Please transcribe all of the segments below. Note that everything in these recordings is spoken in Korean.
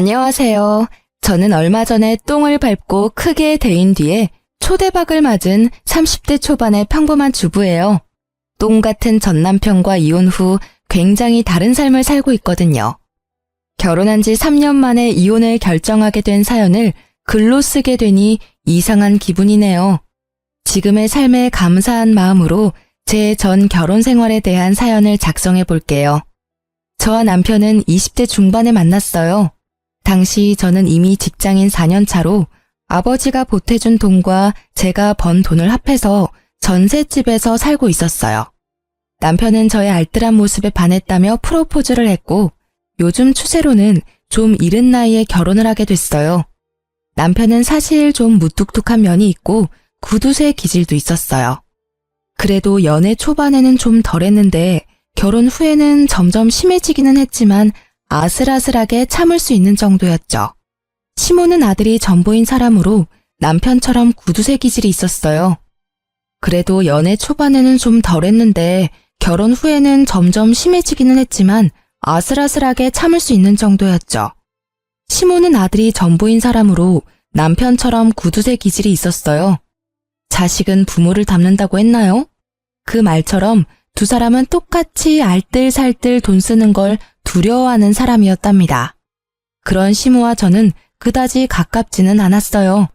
안녕하세요. 저는 얼마 전에 똥을 밟고 크게 데인 뒤에 초대박을 맞은 30대 초반의 평범한 주부예요. 똥 같은 전 남편과 이혼 후 굉장히 다른 삶을 살고 있거든요. 결혼한 지 3년 만에 이혼을 결정하게 된 사연을 글로 쓰게 되니 이상한 기분이네요. 지금의 삶에 감사한 마음으로 제 전 결혼 생활에 대한 사연을 작성해 볼게요. 저와 남편은 20대 중반에 만났어요. 당시 저는 이미 직장인 4년 차로 아버지가 보태준 돈과 제가 번 돈을 합해서 전셋집에서 살고 있었어요. 남편은 저의 알뜰한 모습에 반했다며 프로포즈를 했고 요즘 추세로는 좀 이른 나이에 결혼을 하게 됐어요. 남편은 사실 좀 무뚝뚝한 면이 있고 구두쇠 기질도 있었어요. 그래도 연애 초반에는 좀 덜했는데 결혼 후에는 점점 심해지기는 했지만 아슬아슬하게 참을 수 있는 정도였죠. 시모는 아들이 전부인 사람으로 남편처럼 구두쇠 기질이 있었어요. 그래도 연애 초반에는 좀 덜했는데 결혼 후에는 점점 심해지기는 했지만 아슬아슬하게 참을 수 있는 정도였죠. 시모는 아들이 전부인 사람으로 남편처럼 구두쇠 기질이 있었어요. 자식은 부모를 닮는다고 했나요? 그 말처럼 두 사람은 똑같이 알뜰살뜰 돈 쓰는 걸 두려워하는 사람이었답니다. 그런 시모와 저는 그다지 가깝지는 않았어요.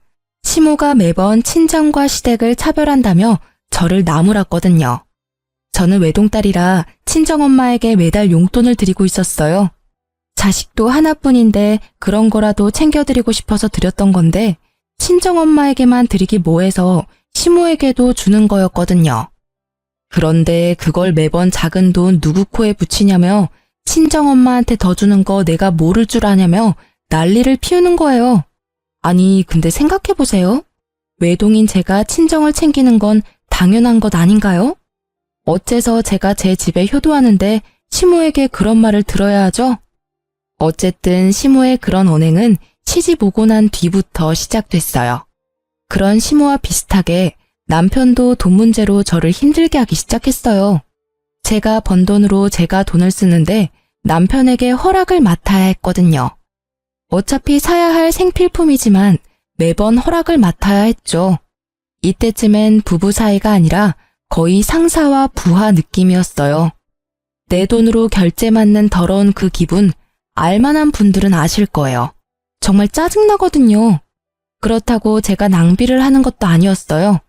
시모가 매번 친정과 시댁을 차별한다며 저를 나무랐거든요. 저는 외동딸이라 친정엄마에게 매달 용돈을 드리고 있었어요. 자식도 하나뿐인데 그런 거라도 챙겨드리고 싶어서 드렸던 건데 친정엄마에게만 드리기 뭐해서 시모에게도 주는 거였거든요. 그런데 그걸 매번 작은 돈 누구 코에 붙이냐며 친정엄마한테 더 주는 거 내가 모를 줄 아냐며 난리를 피우는 거예요. 아니 근데 생각해보세요. 외동인 제가 친정을 챙기는 건 당연한 것 아닌가요? 어째서 제가 제 집에 효도하는데 시모에게 그런 말을 들어야 하죠? 어쨌든 시모의 그런 언행은 시집 오고 난 뒤부터 시작됐어요. 그런 시모와 비슷하게 남편도 돈 문제로 저를 힘들게 하기 시작했어요. 제가 번 돈으로 제가 돈을 쓰는데 남편에게 허락을 맡아야 했거든요. 어차피 사야 할 생필품이지만 매번 허락을 맡아야 했죠. 이때쯤엔 부부 사이가 아니라 거의 상사와 부하 느낌이었어요. 내 돈으로 결제 맞는 더러운 그 기분 알만한 분들은 아실 거예요. 정말 짜증나거든요. 그렇다고 제가 낭비를 하는 것도 아니었어요.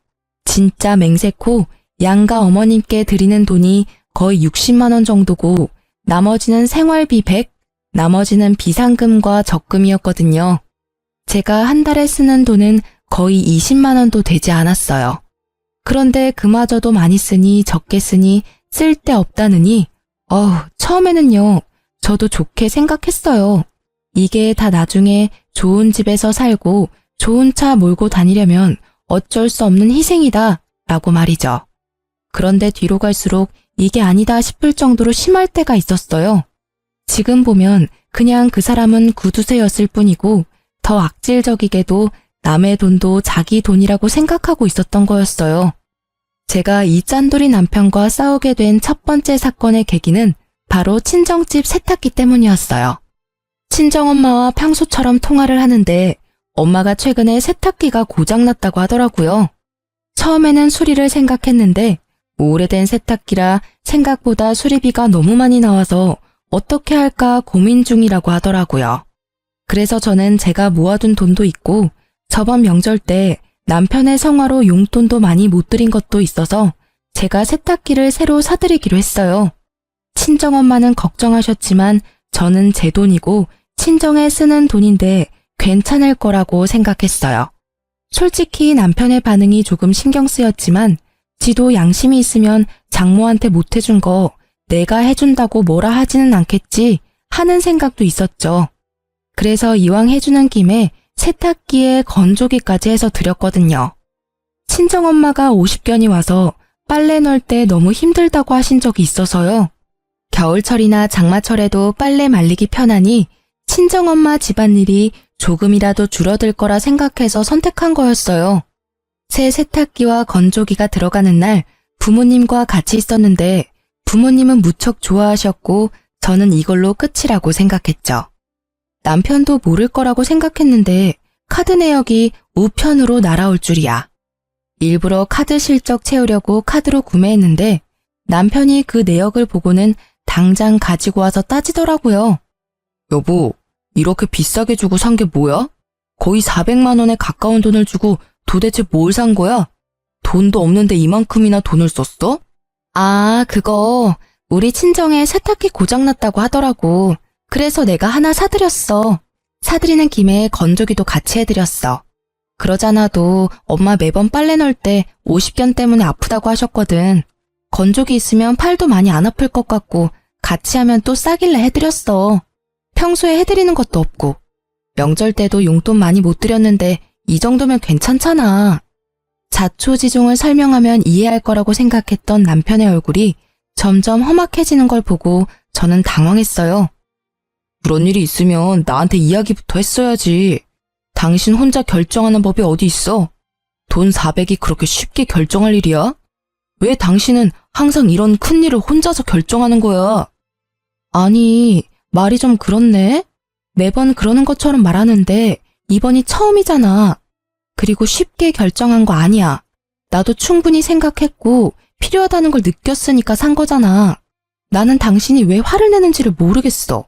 진짜 맹세코 양가 어머님께 드리는 돈이 거의 60만 원 정도고 나머지는 생활비 100, 나머지는 비상금과 적금이었거든요. 제가 한 달에 쓰는 돈은 거의 20만 원도 되지 않았어요. 그런데 그마저도 많이 쓰니 적게 쓰니 쓸데없다느니 처음에는요. 저도 좋게 생각했어요. 이게 다 나중에 좋은 집에서 살고 좋은 차 몰고 다니려면 어쩔 수 없는 희생이다 라고 말이죠. 그런데 뒤로 갈수록 이게 아니다 싶을 정도로 심할 때가 있었어요. 지금 보면 그냥 그 사람은 구두쇠였을 뿐이고 더 악질적이게도 남의 돈도 자기 돈이라고 생각하고 있었던 거였어요. 제가 이 짠돌이 남편과 싸우게 된 첫 번째 사건의 계기는 바로 친정집 세탁기 때문이었어요. 친정엄마와 평소처럼 통화를 하는데 엄마가 최근에 세탁기가 고장났다고 하더라고요. 처음에는 수리를 생각했는데 오래된 세탁기라 생각보다 수리비가 너무 많이 나와서 어떻게 할까 고민 중이라고 하더라고요. 그래서 저는 제가 모아둔 돈도 있고 저번 명절 때 남편의 성화로 용돈도 많이 못 드린 것도 있어서 제가 세탁기를 새로 사드리기로 했어요. 친정엄마는 걱정하셨지만 저는 제 돈이고 친정에 쓰는 돈인데 괜찮을 거라고 생각했어요. 솔직히 남편의 반응이 조금 신경 쓰였지만 지도 양심이 있으면 장모한테 못 해준 거 내가 해준다고 뭐라 하지는 않겠지 하는 생각도 있었죠. 그래서 이왕 해주는 김에 세탁기에 건조기까지 해서 드렸거든요. 친정엄마가 50견이 와서 빨래 넣을 때 너무 힘들다고 하신 적이 있어서요. 겨울철이나 장마철에도 빨래 말리기 편하니 친정엄마 집안일이 조금이라도 줄어들 거라 생각해서 선택한 거였어요. 새 세탁기와 건조기가 들어가는 날 부모님과 같이 있었는데 부모님은 무척 좋아하셨고 저는 이걸로 끝이라고 생각했죠. 남편도 모를 거라고 생각했는데 카드 내역이 우편으로 날아올 줄이야. 일부러 카드 실적 채우려고 카드로 구매했는데 남편이 그 내역을 보고는 당장 가지고 와서 따지더라고요. 여보, 이렇게 비싸게 주고 산 게 뭐야? 거의 400만 원에 가까운 돈을 주고 도대체 뭘 산 거야? 돈도 없는데 이만큼이나 돈을 썼어? 아, 그거 우리 친정에 세탁기 고장났다고 하더라고. 그래서 내가 하나 사드렸어. 사드리는 김에 건조기도 같이 해드렸어. 그러잖아도 엄마 매번 빨래 넣을 때 오십견 때문에 아프다고 하셨거든. 건조기 있으면 팔도 많이 안 아플 것 같고 같이 하면 또 싸길래 해드렸어. 평소에 해드리는 것도 없고. 명절 때도 용돈 많이 못 드렸는데 이 정도면 괜찮잖아. 자초지종을 설명하면 이해할 거라고 생각했던 남편의 얼굴이 점점 험악해지는 걸 보고 저는 당황했어요. 그런 일이 있으면 나한테 이야기부터 했어야지. 당신 혼자 결정하는 법이 어디 있어? 돈 400이 그렇게 쉽게 결정할 일이야? 왜 당신은 항상 이런 큰일을 혼자서 결정하는 거야? 아니, 말이 좀 그렇네? 매번 그러는 것처럼 말하는데 이번이 처음이잖아. 그리고 쉽게 결정한 거 아니야. 나도 충분히 생각했고 필요하다는 걸 느꼈으니까 산 거잖아. 나는 당신이 왜 화를 내는지를 모르겠어.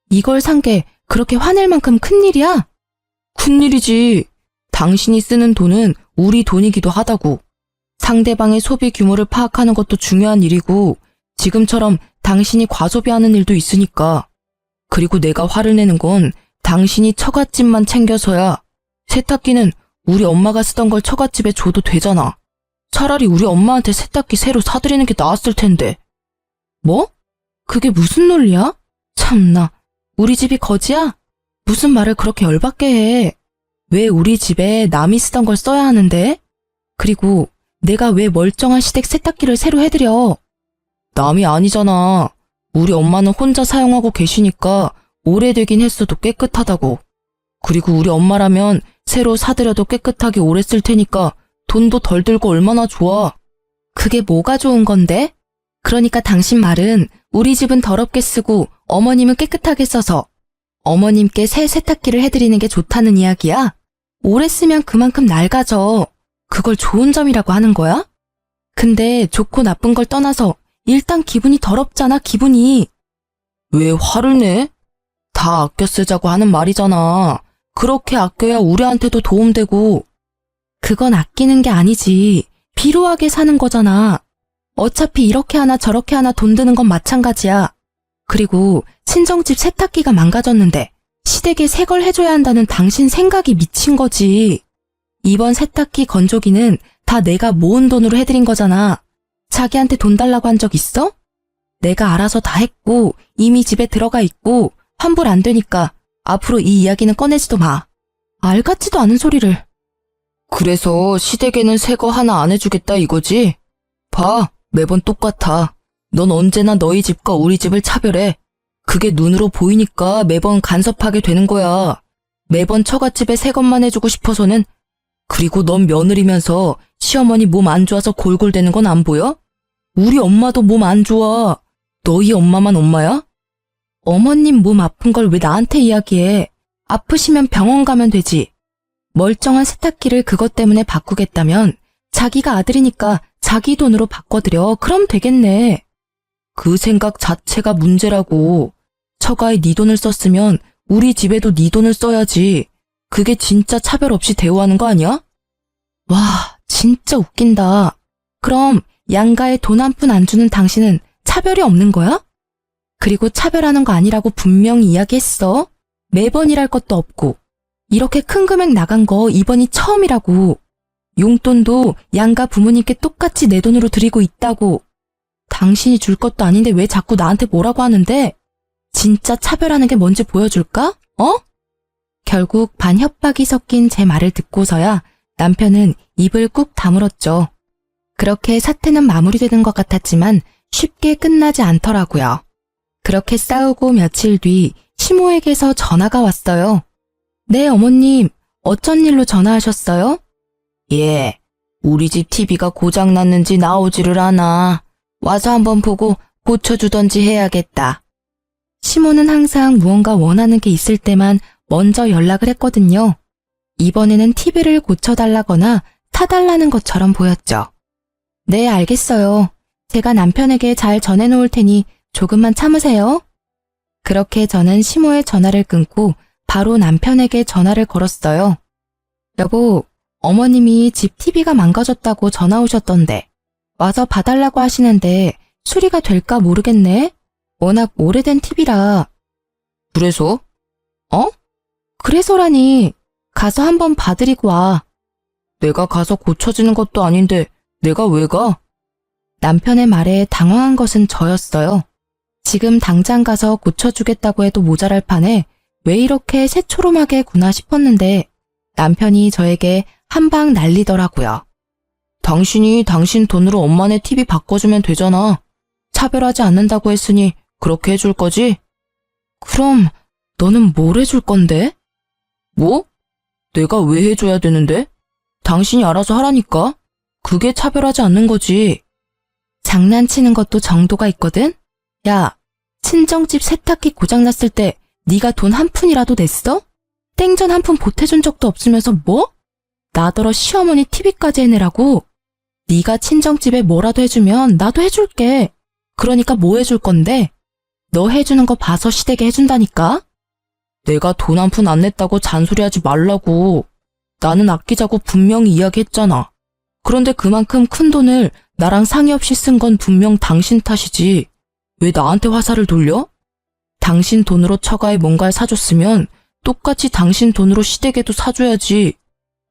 이걸 산 게 그렇게 화낼 만큼 큰일이야? 큰일이지. 당신이 쓰는 돈은 우리 돈이기도 하다고. 상대방의 소비 규모를 파악하는 것도 중요한 일이고 지금처럼 당신이 과소비하는 일도 있으니까. 그리고 내가 화를 내는 건 당신이 처갓집만 챙겨서야. 세탁기는 우리 엄마가 쓰던 걸 처갓집에 줘도 되잖아. 차라리 우리 엄마한테 세탁기 새로 사드리는 게 나았을 텐데. 뭐? 그게 무슨 논리야? 참나, 우리 집이 거지야? 무슨 말을 그렇게 열받게 해. 왜 우리 집에 남이 쓰던 걸 써야 하는데? 그리고 내가 왜 멀쩡한 시댁 세탁기를 새로 해드려? 남이 아니잖아. 우리 엄마는 혼자 사용하고 계시니까 오래되긴 했어도 깨끗하다고. 그리고 우리 엄마라면 새로 사드려도 깨끗하게 오래 쓸 테니까 돈도 덜 들고 얼마나 좋아. 그게 뭐가 좋은 건데? 그러니까 당신 말은 우리 집은 더럽게 쓰고 어머님은 깨끗하게 써서 어머님께 새 세탁기를 해드리는 게 좋다는 이야기야? 오래 쓰면 그만큼 낡아져. 그걸 좋은 점이라고 하는 거야? 근데 좋고 나쁜 걸 떠나서 일단 기분이 더럽잖아, 기분이. 왜 화를 내? 다 아껴 쓰자고 하는 말이잖아. 그렇게 아껴야 우리한테도 도움되고. 그건 아끼는 게 아니지. 비루하게 사는 거잖아. 어차피 이렇게 하나 저렇게 하나 돈 드는 건 마찬가지야. 그리고 친정집 세탁기가 망가졌는데 시댁에 새 걸 해줘야 한다는 당신 생각이 미친 거지. 이번 세탁기 건조기는 다 내가 모은 돈으로 해드린 거잖아. 자기한테 돈 달라고 한 적 있어? 내가 알아서 다 했고 이미 집에 들어가 있고 환불 안 되니까 앞으로 이 이야기는 꺼내지도 마. 알 같지도 않은 소리를. 그래서 시댁에는 새 거 하나 안 해주겠다 이거지? 봐, 매번 똑같아. 넌 언제나 너희 집과 우리 집을 차별해. 그게 눈으로 보이니까 매번 간섭하게 되는 거야. 매번 처갓집에 새 것만 해주고 싶어서는. 그리고 넌 며느리면서 시어머니 몸 안 좋아서 골골대는 건 안 보여? 우리 엄마도 몸 안 좋아. 너희 엄마만 엄마야? 어머님 몸 아픈 걸 왜 나한테 이야기해? 아프시면 병원 가면 되지. 멀쩡한 세탁기를 그것 때문에 바꾸겠다면 자기가 아들이니까 자기 돈으로 바꿔드려. 그럼 되겠네. 그 생각 자체가 문제라고. 처가에 네 돈을 썼으면 우리 집에도 네 돈을 써야지. 그게 진짜 차별 없이 대우하는 거 아니야? 와, 진짜 웃긴다. 그럼 양가에 돈 한 푼 안 주는 당신은 차별이 없는 거야? 그리고 차별하는 거 아니라고 분명히 이야기했어. 매번 일할 것도 없고. 이렇게 큰 금액 나간 거 이번이 처음이라고. 용돈도 양가 부모님께 똑같이 내 돈으로 드리고 있다고. 당신이 줄 것도 아닌데 왜 자꾸 나한테 뭐라고 하는데? 진짜 차별하는 게 뭔지 보여줄까? 어? 결국 반협박이 섞인 제 말을 듣고서야 남편은 입을 꾹 다물었죠. 그렇게 사태는 마무리되는 것 같았지만 쉽게 끝나지 않더라고요. 그렇게 싸우고 며칠 뒤 시모에게서 전화가 왔어요. 네, 어머님. 어쩐 일로 전화하셨어요? 예, 우리 집 TV가 고장났는지 나오지를 않아. 와서 한번 보고 고쳐주던지 해야겠다. 시모는 항상 무언가 원하는 게 있을 때만 먼저 연락을 했거든요. 이번에는 TV를 고쳐달라거나 타달라는 것처럼 보였죠. 네, 알겠어요. 제가 남편에게 잘 전해놓을 테니 조금만 참으세요. 그렇게 저는 시모의 전화를 끊고 바로 남편에게 전화를 걸었어요. 여보, 어머님이 집 TV가 망가졌다고 전화 오셨던데 와서 봐달라고 하시는데 수리가 될까 모르겠네? 워낙 오래된 TV라. 그래서? 그래서라니. 가서 한번 봐드리고 와. 내가 가서 고쳐지는 것도 아닌데 내가 왜 가? 남편의 말에 당황한 것은 저였어요. 지금 당장 가서 고쳐주겠다고 해도 모자랄 판에 왜 이렇게 새초롬하게 구나 싶었는데 남편이 저에게 한 방 날리더라고요. 당신이 당신 돈으로 엄마네 TV 바꿔주면 되잖아. 차별하지 않는다고 했으니 그렇게 해줄 거지? 그럼 너는 뭘 해줄 건데? 뭐? 내가 왜 해줘야 되는데? 당신이 알아서 하라니까? 그게 차별하지 않는 거지. 장난치는 것도 정도가 있거든? 야, 친정집 세탁기 고장났을 때 네가 돈 한 푼이라도 냈어? 땡전 한 푼 보태준 적도 없으면서 뭐? 나더러 시어머니 TV까지 해내라고? 네가 친정집에 뭐라도 해주면 나도 해줄게. 그러니까 뭐 해줄 건데? 너 해주는 거 봐서 시댁에 해준다니까? 내가 돈 한 푼 안 냈다고 잔소리하지 말라고. 나는 아끼자고 분명히 이야기했잖아. 그런데 그만큼 큰 돈을 나랑 상의 없이 쓴 건 분명 당신 탓이지. 왜 나한테 화살을 돌려? 당신 돈으로 처가에 뭔가를 사줬으면 똑같이 당신 돈으로 시댁에도 사줘야지.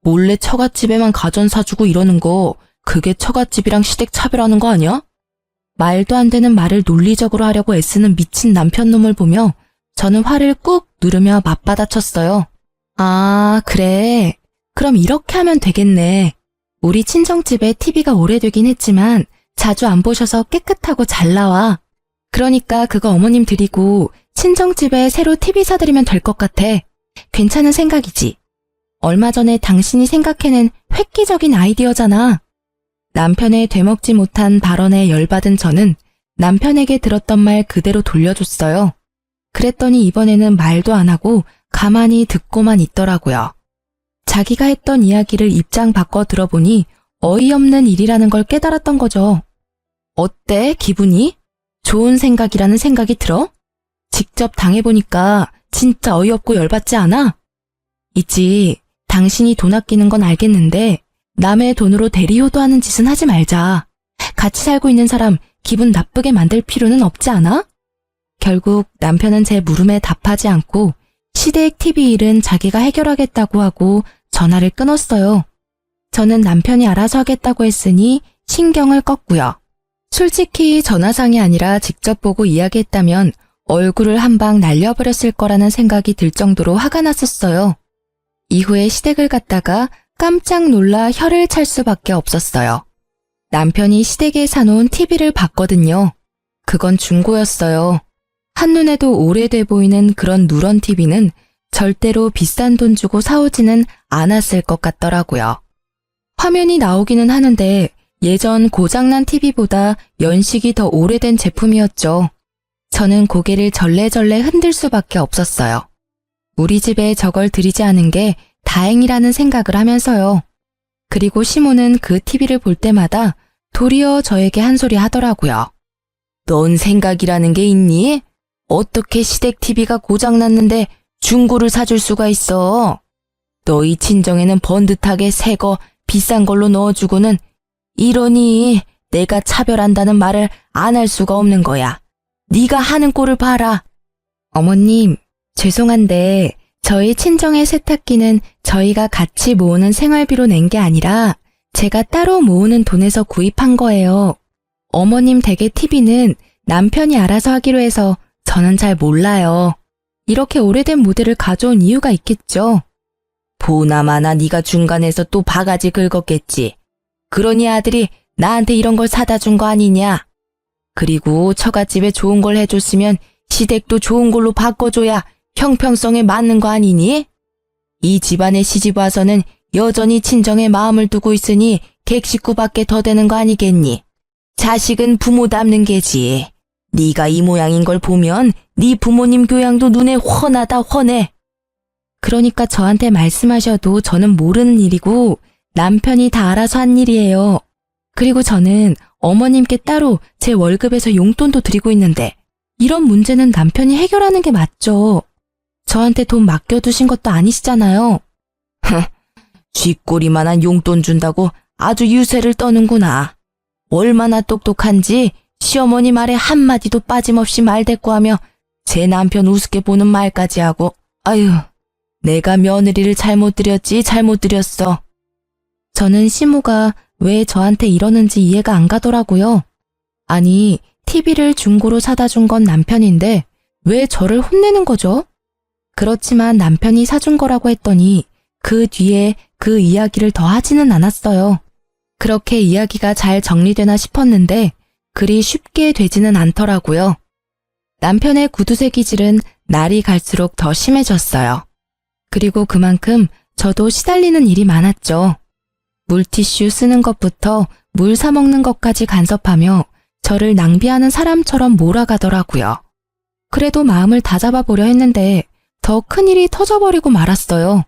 몰래 처갓집에만 가전 사주고 이러는 거 그게 처갓집이랑 시댁 차별하는 거 아니야? 말도 안 되는 말을 논리적으로 하려고 애쓰는 미친 남편 놈을 보며 저는 화를 꾹 누르며 맞받아쳤어요. 아, 그래. 그럼 이렇게 하면 되겠네. 우리 친정집에 TV가 오래되긴 했지만 자주 안 보셔서 깨끗하고 잘 나와. 그러니까 그거 어머님 드리고 친정집에 새로 TV 사드리면 될 것 같아. 괜찮은 생각이지. 얼마 전에 당신이 생각해낸 획기적인 아이디어잖아. 남편의 되먹지 못한 발언에 열받은 저는 남편에게 들었던 말 그대로 돌려줬어요. 그랬더니 이번에는 말도 안 하고 가만히 듣고만 있더라고요. 자기가 했던 이야기를 입장 바꿔 들어보니 어이없는 일이라는 걸 깨달았던 거죠. 어때, 기분이? 좋은 생각이라는 생각이 들어? 직접 당해보니까 진짜 어이없고 열받지 않아? 있지. 당신이 돈 아끼는 건 알겠는데 남의 돈으로 대리효도하는 짓은 하지 말자. 같이 살고 있는 사람 기분 나쁘게 만들 필요는 없지 않아? 결국 남편은 제 물음에 답하지 않고 시댁 TV 일은 자기가 해결하겠다고 하고 전화를 끊었어요. 저는 남편이 알아서 하겠다고 했으니 신경을 껐고요. 솔직히 전화상이 아니라 직접 보고 이야기했다면 얼굴을 한 방 날려버렸을 거라는 생각이 들 정도로 화가 났었어요. 이후에 시댁을 갔다가 깜짝 놀라 혀를 찰 수밖에 없었어요. 남편이 시댁에 사놓은 TV를 봤거든요. 그건 중고였어요. 한눈에도 오래돼 보이는 그런 누런 TV는 절대로 비싼 돈 주고 사오지는 않았을 것 같더라고요. 화면이 나오기는 하는데 예전 고장난 TV보다 연식이 더 오래된 제품이었죠. 저는 고개를 절레절레 흔들 수밖에 없었어요. 우리 집에 저걸 들이지 않은 게 다행이라는 생각을 하면서요. 그리고 시모는 그 TV를 볼 때마다 도리어 저에게 한 소리 하더라고요. 넌 생각이라는 게 있니? 어떻게 시댁 TV가 고장났는데 중고를 사줄 수가 있어? 너희 친정에는 번듯하게 새 거 비싼 걸로 넣어주고는 이러니 내가 차별한다는 말을 안 할 수가 없는 거야. 네가 하는 꼴을 봐라. 어머님, 죄송한데 저희 친정의 세탁기는 저희가 같이 모으는 생활비로 낸 게 아니라 제가 따로 모으는 돈에서 구입한 거예요. 어머님 댁의 TV는 남편이 알아서 하기로 해서 저는 잘 몰라요. 이렇게 오래된 모델을 가져온 이유가 있겠죠. 보나마나 네가 중간에서 또 바가지 긁었겠지. 그러니 아들이 나한테 이런 걸 사다 준 거 아니냐. 그리고 처갓집에 좋은 걸 해줬으면 시댁도 좋은 걸로 바꿔줘야 형평성에 맞는 거 아니니? 이 집안에 시집 와서는 여전히 친정에 마음을 두고 있으니 객식구밖에 더 되는 거 아니겠니? 자식은 부모 닮는 게지. 네가 이 모양인 걸 보면 네 부모님 교양도 눈에 훤하다 훤해. 그러니까 저한테 말씀하셔도 저는 모르는 일이고 남편이 다 알아서 한 일이에요. 그리고 저는 어머님께 따로 제 월급에서 용돈도 드리고 있는데 이런 문제는 남편이 해결하는 게 맞죠. 저한테 돈 맡겨두신 것도 아니시잖아요. 쥐꼬리만한 용돈 준다고 아주 유세를 떠는구나. 얼마나 똑똑한지 시어머니 말에 한마디도 빠짐없이 말대꾸하며 제 남편 우습게 보는 말까지 하고 아유, 내가 며느리를 잘못 들였지 잘못 들였어. 저는 시모가 왜 저한테 이러는지 이해가 안 가더라고요. 아니, TV를 중고로 사다 준 건 남편인데 왜 저를 혼내는 거죠? 그렇지만 남편이 사준 거라고 했더니 그 뒤에 그 이야기를 더 하지는 않았어요. 그렇게 이야기가 잘 정리되나 싶었는데 그리 쉽게 되지는 않더라고요. 남편의 구두쇠 기질은 날이 갈수록 더 심해졌어요. 그리고 그만큼 저도 시달리는 일이 많았죠. 물티슈 쓰는 것부터 물 사 먹는 것까지 간섭하며 저를 낭비하는 사람처럼 몰아가더라고요. 그래도 마음을 다잡아 보려 했는데 더 큰일이 터져버리고 말았어요.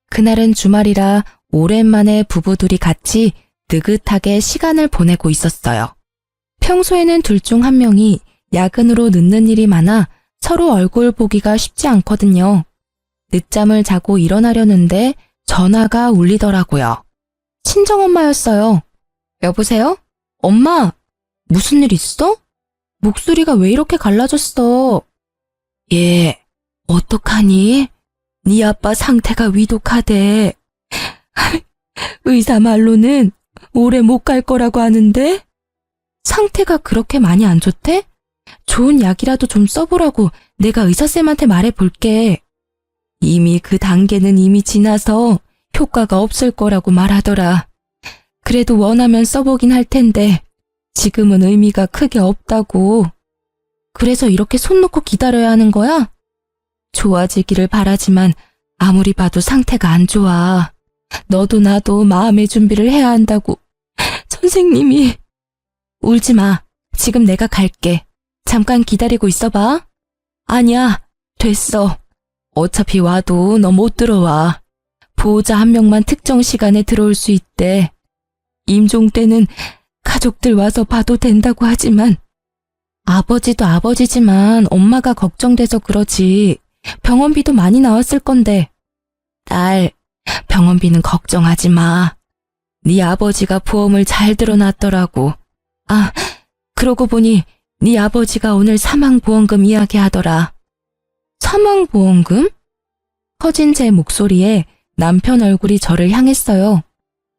그날은 주말이라 오랜만에 부부둘이 같이 느긋하게 시간을 보내고 있었어요. 평소에는 둘 중 한 명이 야근으로 늦는 일이 많아 서로 얼굴 보기가 쉽지 않거든요. 늦잠을 자고 일어나려는데 전화가 울리더라고요. 친정엄마였어요. 여보세요? 엄마, 무슨 일 있어? 목소리가 왜 이렇게 갈라졌어? 예, 어떡하니? 네 아빠 상태가 위독하대. 의사 말로는 오래 못 갈 거라고 하는데? 상태가 그렇게 많이 안 좋대? 좋은 약이라도 좀 써보라고 내가 의사쌤한테 말해볼게. 이미 그 단계는 이미 지나서 효과가 없을 거라고 말하더라. 그래도 원하면 써보긴 할 텐데 지금은 의미가 크게 없다고. 그래서 이렇게 손 놓고 기다려야 하는 거야? 좋아지기를 바라지만 아무리 봐도 상태가 안 좋아. 너도 나도 마음의 준비를 해야 한다고 선생님이. 울지 마. 지금 내가 갈게. 잠깐 기다리고 있어봐. 아니야, 됐어. 어차피 와도 너 못 들어와. 보호자 한 명만 특정 시간에 들어올 수 있대. 임종 때는 가족들 와서 봐도 된다고 하지만 아버지도 아버지지만 엄마가 걱정돼서 그러지. 병원비도 많이 나왔을 건데. 딸, 병원비는 걱정하지 마. 네 아버지가 보험을 잘 들어놨더라고. 아, 그러고 보니 네 아버지가 오늘 사망보험금 이야기하더라. 사망보험금? 커진 제 목소리에 남편 얼굴이 저를 향했어요.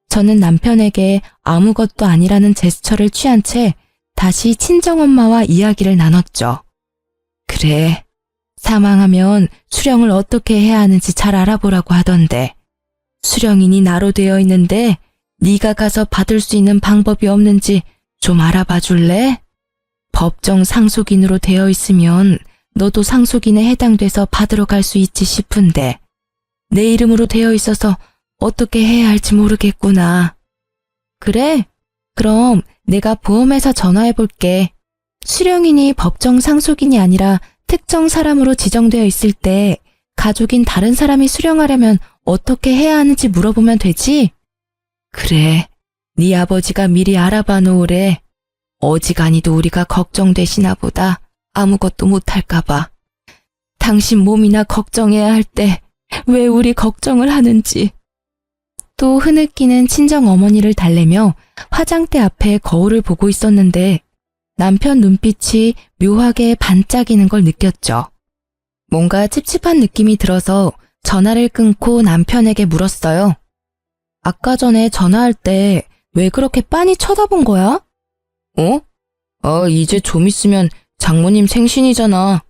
저는 남편에게 아무것도 아니라는 제스처를 취한 채 다시 친정엄마와 이야기를 나눴죠. 그래, 사망하면 수령을 어떻게 해야 하는지 잘 알아보라고 하던데. 수령인이 나로 되어 있는데 네가 가서 받을 수 있는 방법이 없는지 좀 알아봐 줄래? 법정 상속인으로 되어 있으면 너도 상속인에 해당돼서 받으러 갈 수 있지 싶은데 내 이름으로 되어 있어서 어떻게 해야 할지 모르겠구나. 그래? 그럼 내가 보험회사 전화해 볼게. 수령인이 법정 상속인이 아니라 특정 사람으로 지정되어 있을 때 가족인 다른 사람이 수령하려면 어떻게 해야 하는지 물어보면 되지? 그래, 네 아버지가 미리 알아봐 놓으래. 어지간히도 우리가 걱정되시나 보다. 아무것도 못할까 봐. 당신 몸이나 걱정해야 할 때 왜 우리 걱정을 하는지. 또 흐느끼는 친정어머니를 달래며 화장대 앞에 거울을 보고 있었는데 남편 눈빛이 묘하게 반짝이는 걸 느꼈죠. 뭔가 찝찝한 느낌이 들어서 전화를 끊고 남편에게 물었어요. 아까 전에 전화할 때 왜 그렇게 빤히 쳐다본 거야? 어? 이제 좀 있으면 장모님 생신이잖아.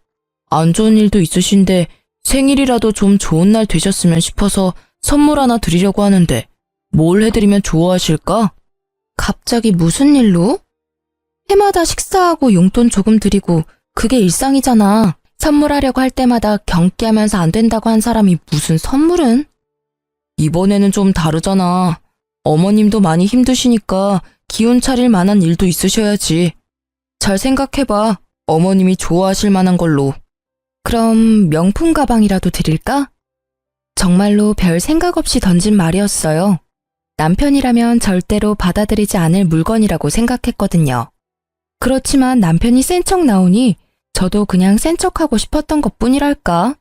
안 좋은 일도 있으신데 생일이라도 좀 좋은 날 되셨으면 싶어서 선물 하나 드리려고 하는데 뭘 해드리면 좋아하실까? 갑자기 무슨 일로? 해마다 식사하고 용돈 조금 드리고 그게 일상이잖아. 선물하려고 할 때마다 경기하면서 안 된다고 한 사람이 무슨 선물은? 이번에는 좀 다르잖아. 어머님도 많이 힘드시니까 기운 차릴 만한 일도 있으셔야지. 잘 생각해봐. 어머님이 좋아하실 만한 걸로. 그럼 명품 가방이라도 드릴까? 정말로 별 생각 없이 던진 말이었어요. 남편이라면 절대로 받아들이지 않을 물건이라고 생각했거든요. 그렇지만 남편이 센 척 나오니 저도 그냥 센 척하고 싶었던 것뿐이랄까?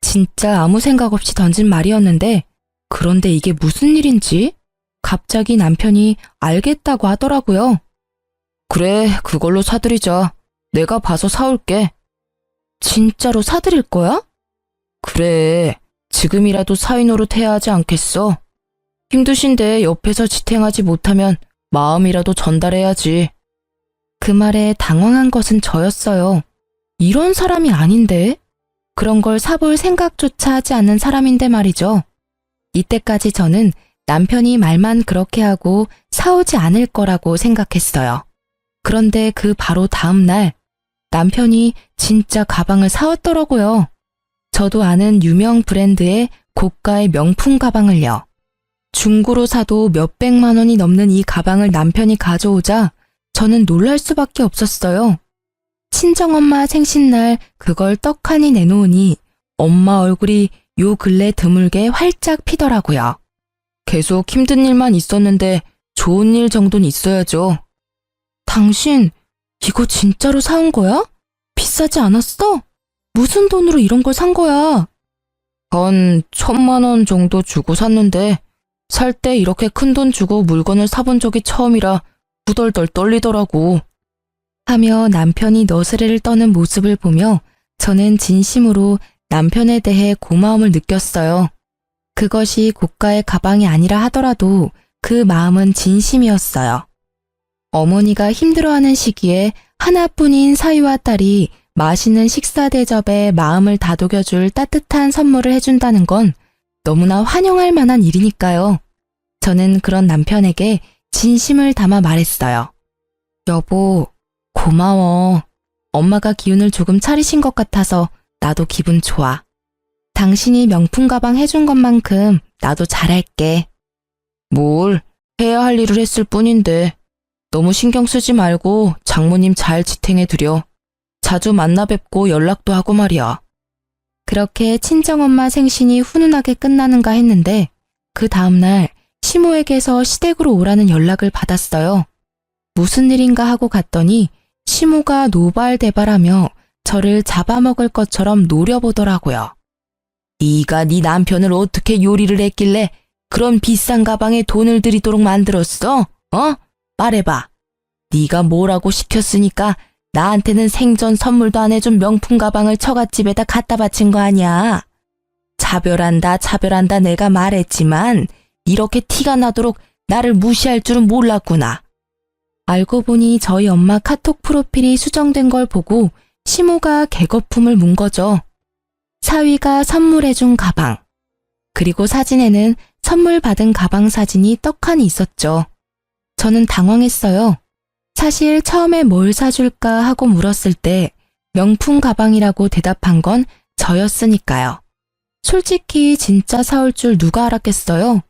진짜 아무 생각 없이 던진 말이었는데 그런데 이게 무슨 일인지 갑자기 남편이 알겠다고 하더라고요. 그래, 그걸로 사드리자. 내가 봐서 사올게. 진짜로 사드릴 거야? 그래, 지금이라도 사위 노릇 해야 하지 않겠어? 힘드신데 옆에서 지탱하지 못하면 마음이라도 전달해야지. 그 말에 당황한 것은 저였어요. 이런 사람이 아닌데? 그런 걸 사볼 생각조차 하지 않는 사람인데 말이죠. 이때까지 저는 남편이 말만 그렇게 하고 사오지 않을 거라고 생각했어요. 그런데 그 바로 다음 날 남편이 진짜 가방을 사왔더라고요. 저도 아는 유명 브랜드의 고가의 명품 가방을요. 중고로 사도 몇백만 원이 넘는 이 가방을 남편이 가져오자 저는 놀랄 수밖에 없었어요. 친정엄마 생신날 그걸 떡하니 내놓으니 엄마 얼굴이 요 근래 드물게 활짝 피더라고요. 계속 힘든 일만 있었는데 좋은 일 정도는 있어야죠. 당신 이거 진짜로 사온 거야? 비싸지 않았어? 무슨 돈으로 이런 걸 산 거야? 한 1,000만 원 정도 주고 샀는데 살 때 이렇게 큰 돈 주고 물건을 사본 적이 처음이라 후덜덜 떨리더라고. 하며 남편이 너스레를 떠는 모습을 보며 저는 진심으로 남편에 대해 고마움을 느꼈어요. 그것이 고가의 가방이 아니라 하더라도 그 마음은 진심이었어요. 어머니가 힘들어하는 시기에 하나뿐인 사위와 딸이 맛있는 식사 대접에 마음을 다독여줄 따뜻한 선물을 해준다는 건 너무나 환영할 만한 일이니까요. 저는 그런 남편에게 진심을 담아 말했어요. 여보, 고마워. 엄마가 기운을 조금 차리신 것 같아서 나도 기분 좋아. 당신이 명품 가방 해준 것만큼 나도 잘할게. 뭘, 해야 할 일을 했을 뿐인데. 너무 신경 쓰지 말고 장모님 잘 지탱해드려. 자주 만나 뵙고 연락도 하고 말이야. 그렇게 친정엄마 생신이 훈훈하게 끝나는가 했는데 그 다음날 시모에게서 시댁으로 오라는 연락을 받았어요. 무슨 일인가 하고 갔더니 시모가 노발대발하며 저를 잡아먹을 것처럼 노려보더라고요. 네가 네 남편을 어떻게 요리를 했길래 그런 비싼 가방에 돈을 들이도록 만들었어? 말해봐. 네가 뭐라고 시켰으니까 나한테는 생전 선물도 안 해준 명품 가방을 처갓집에다 갖다 바친 거 아니야. 차별한다 내가 말했지만 이렇게 티가 나도록 나를 무시할 줄은 몰랐구나. 알고 보니 저희 엄마 카톡 프로필이 수정된 걸 보고 시모가 개거품을 문 거죠. 사위가 선물해준 가방. 그리고 사진에는 선물 받은 가방 사진이 떡하니 있었죠. 저는 당황했어요. 사실 처음에 뭘 사줄까 하고 물었을 때 명품 가방이라고 대답한 건 저였으니까요. 솔직히 진짜 사올 줄 누가 알았겠어요.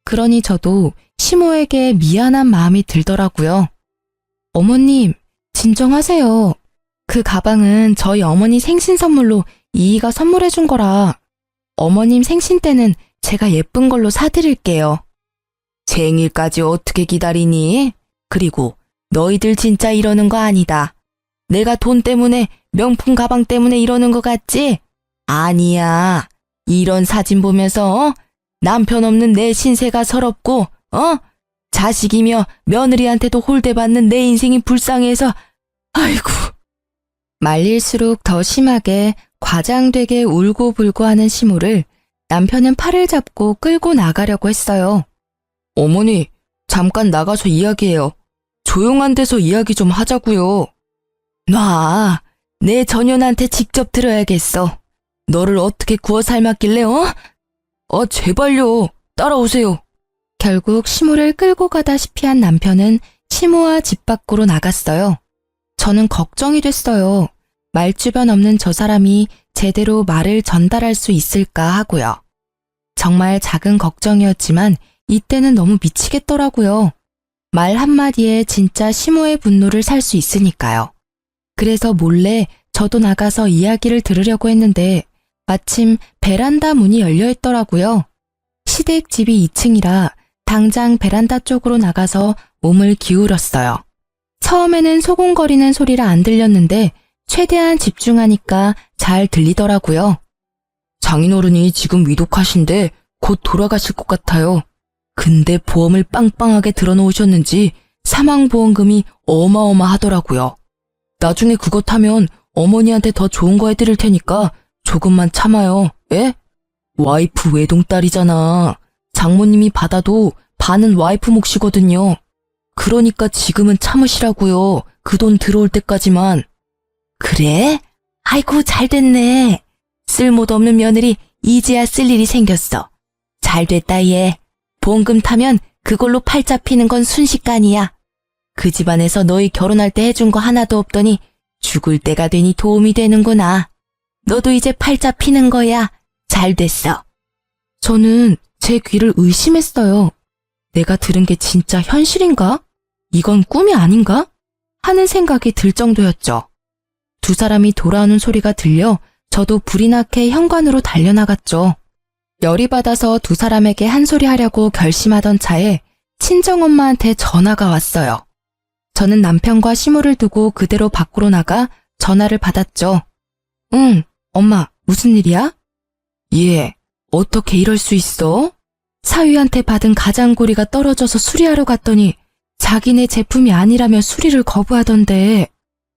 그러니 저도 시모에게 미안한 마음이 들더라고요. 어머님, 진정하세요. 그 가방은 저희 어머니 생신 선물로 이이가 선물해준 거라. 어머님 생신 때는 제가 예쁜 걸로 사드릴게요. 생일까지 어떻게 기다리니? 그리고 너희들 진짜 이러는 거 아니다. 내가 돈 때문에 명품 가방 때문에 이러는 거 같지? 아니야. 이런 사진 보면서 남편 없는 내 신세가 서럽고 자식이며 며느리한테도 홀대받는 내 인생이 불쌍해서 아이고. 말릴수록 더 심하게 과장되게 울고불고 하는 시모를 남편은 팔을 잡고 끌고 나가려고 했어요. 어머니, 잠깐 나가서 이야기해요. 조용한 데서 이야기 좀 하자고요. 놔, 내 전현한테 직접 들어야겠어. 너를 어떻게 구워 삶았길래 제발요. 따라오세요. 결국 시모를 끌고 가다시피 한 남편은 시모와 집 밖으로 나갔어요. 저는 걱정이 됐어요. 말주변 없는 저 사람이 제대로 말을 전달할 수 있을까 하고요. 정말 작은 걱정이었지만 이때는 너무 미치겠더라고요. 말 한마디에 진짜 시모의 분노를 살 수 있으니까요. 그래서 몰래 저도 나가서 이야기를 들으려고 했는데 마침 베란다 문이 열려 있더라고요. 시댁 집이 2층이라 당장 베란다 쪽으로 나가서 몸을 기울였어요. 처음에는 소곤거리는 소리라 안 들렸는데 최대한 집중하니까 잘 들리더라고요. 장인어른이 지금 위독하신데 곧 돌아가실 것 같아요. 근데 보험을 빵빵하게 들어놓으셨는지 사망보험금이 어마어마하더라고요. 나중에 그것 하면 어머니한테 더 좋은 거 해드릴 테니까 조금만 참아요. 예? 와이프 외동딸이잖아. 장모님이 받아도 반은 와이프 몫이거든요. 그러니까 지금은 참으시라고요. 그 돈 들어올 때까지만. 그래? 아이고 잘 됐네. 쓸모도 없는 며느리 이제야 쓸 일이 생겼어. 잘 됐다 얘. 보험금 타면 그걸로 팔자 피는 건 순식간이야. 그 집안에서 너희 결혼할 때 해준 거 하나도 없더니 죽을 때가 되니 도움이 되는구나. 너도 이제 팔자 피는 거야. 잘 됐어. 저는 제 귀를 의심했어요. 내가 들은 게 진짜 현실인가? 이건 꿈이 아닌가? 하는 생각이 들 정도였죠. 두 사람이 돌아오는 소리가 들려 저도 불이 나게 현관으로 달려나갔죠. 열이 받아서 두 사람에게 한 소리 하려고 결심하던 차에 친정엄마한테 전화가 왔어요. 저는 남편과 시모를 두고 그대로 밖으로 나가 전화를 받았죠. 응, 엄마, 무슨 일이야? 예, 어떻게 이럴 수 있어? 사위한테 받은 가장고리가 떨어져서 수리하러 갔더니 자기네 제품이 아니라며 수리를 거부하던데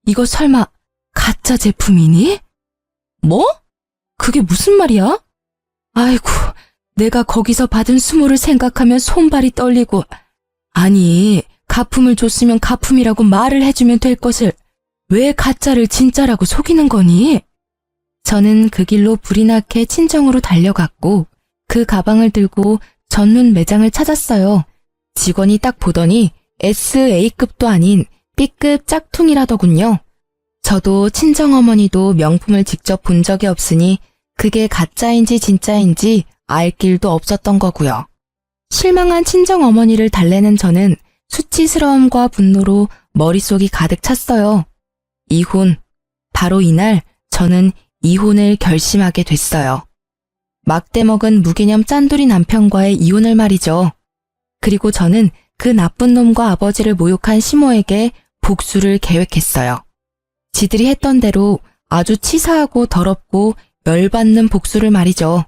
이거 설마 가짜 제품이니? 뭐? 그게 무슨 말이야? 아이고, 내가 거기서 받은 수모를 생각하면 손발이 떨리고 아니, 가품을 줬으면 가품이라고 말을 해주면 될 것을 왜 가짜를 진짜라고 속이는 거니? 저는 그 길로 불이 나게 친정으로 달려갔고 그 가방을 들고 전문 매장을 찾았어요. 직원이 딱 보더니 SA급도 아닌 B급 짝퉁이라더군요. 저도 친정어머니도 명품을 직접 본 적이 없으니 그게 가짜인지 진짜인지 알 길도 없었던 거고요. 실망한 친정어머니를 달래는 저는 수치스러움과 분노로 머릿속이 가득 찼어요. 이혼. 바로 이날 저는 이혼을 결심하게 됐어요. 막대 먹은 무개념 짠돌이 남편과의 이혼을 말이죠. 그리고 저는 그 나쁜 놈과 아버지를 모욕한 시모에게 복수를 계획했어요. 지들이 했던 대로 아주 치사하고 더럽고 열받는 복수를 말이죠.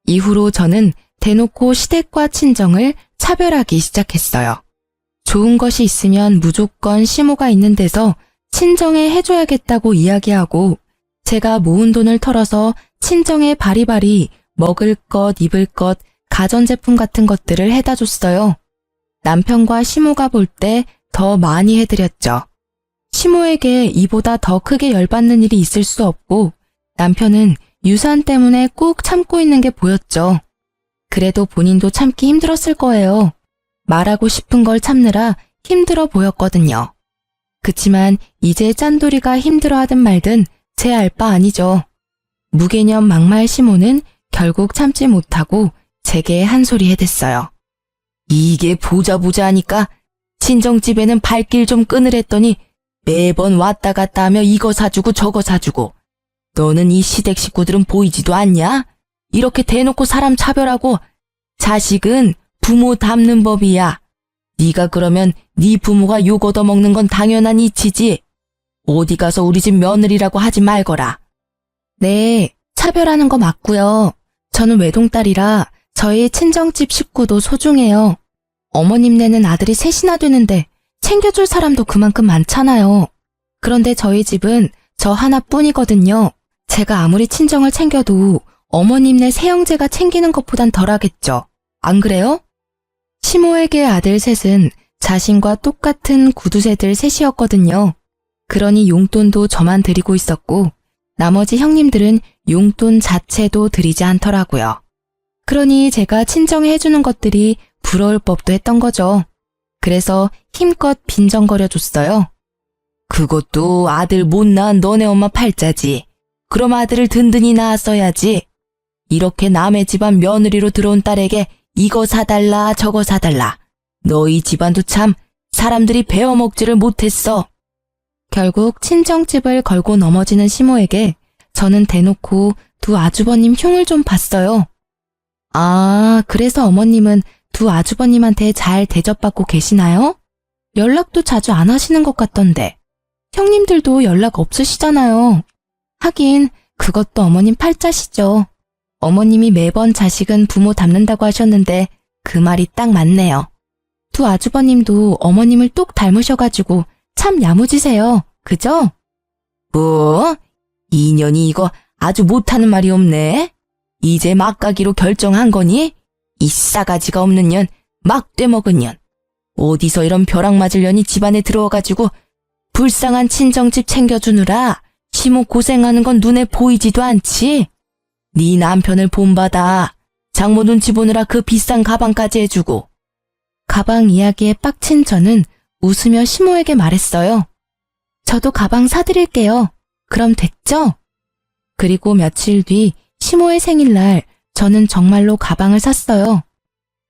이후로 저는 대놓고 시댁과 친정을 차별하기 시작했어요. 좋은 것이 있으면 무조건 시모가 있는 데서 친정에 해줘야겠다고 이야기하고 제가 모은 돈을 털어서 친정에 바리바리 먹을 것, 입을 것, 가전제품 같은 것들을 해다 줬어요. 남편과 시모가 볼 때 더 많이 해드렸죠. 시모에게 이보다 더 크게 열받는 일이 있을 수 없고 남편은 유산 때문에 꾹 참고 있는 게 보였죠. 그래도 본인도 참기 힘들었을 거예요. 말하고 싶은 걸 참느라 힘들어 보였거든요. 그치만 이제 짠돌이가 힘들어하든 말든 제 알 바 아니죠. 무개념 막말 시모는 결국 참지 못하고 제게 한 소리 해댔어요. 이게 보자 하니까 친정집에는 발길 좀 끊으랬더니 매번 왔다 갔다 하며 이거 사주고 저거 사주고 너는 이 시댁 식구들은 보이지도 않냐? 이렇게 대놓고 사람 차별하고 자식은 부모 닮는 법이야. 네가 그러면 네 부모가 욕 얻어먹는 건 당연한 이치지. 어디 가서 우리 집 며느리라고 하지 말거라. 네, 차별하는 거 맞고요. 저는 외동딸이라 저희 친정집 식구도 소중해요. 어머님네는 아들이 셋이나 되는데 챙겨줄 사람도 그만큼 많잖아요. 그런데 저희 집은 저 하나뿐이거든요. 제가 아무리 친정을 챙겨도 어머님네 새형제가 챙기는 것보단 덜하겠죠. 안 그래요? 시모에게 아들 셋은 자신과 똑같은 구두쇠들 셋이었거든요. 그러니 용돈도 저만 드리고 있었고 나머지 형님들은 용돈 자체도 드리지 않더라고요. 그러니 제가 친정에 해주는 것들이 부러울 법도 했던 거죠. 그래서 힘껏 빈정거려 줬어요. 그것도 아들 못 낳은 너네 엄마 팔자지. 그럼 아들을 든든히 낳았어야지. 이렇게 남의 집안 며느리로 들어온 딸에게 이거 사달라 저거 사달라. 너희 집안도 참 사람들이 베어먹지를 못했어. 결국 친정집을 걸고 넘어지는 시모에게 저는 대놓고 두 아주버님 흉을 좀 봤어요. 아, 그래서 어머님은 두 아주버님한테 잘 대접받고 계시나요? 연락도 자주 안 하시는 것 같던데. 형님들도 연락 없으시잖아요. 하긴 그것도 어머님 팔자시죠. 어머님이 매번 자식은 부모 닮는다고 하셨는데 그 말이 딱 맞네요. 두 아주버님도 어머님을 똑 닮으셔가지고 참 야무지세요. 그죠? 뭐? 인연이 이거 아주 못하는 말이 없네. 이제 막가기로 결정한 거니? 이 싸가지가 없는 년, 막 떼먹은 년. 어디서 이런 벼락 맞을 년이 집안에 들어와가지고 불쌍한 친정집 챙겨주느라 시모 고생하는 건 눈에 보이지도 않지? 네 남편을 본받아. 장모 눈치 보느라 그 비싼 가방까지 해주고. 가방 이야기에 빡친 저는 웃으며 시모에게 말했어요. 저도 가방 사드릴게요. 그럼 됐죠? 그리고 며칠 뒤 시모의 생일날 저는 정말로 가방을 샀어요.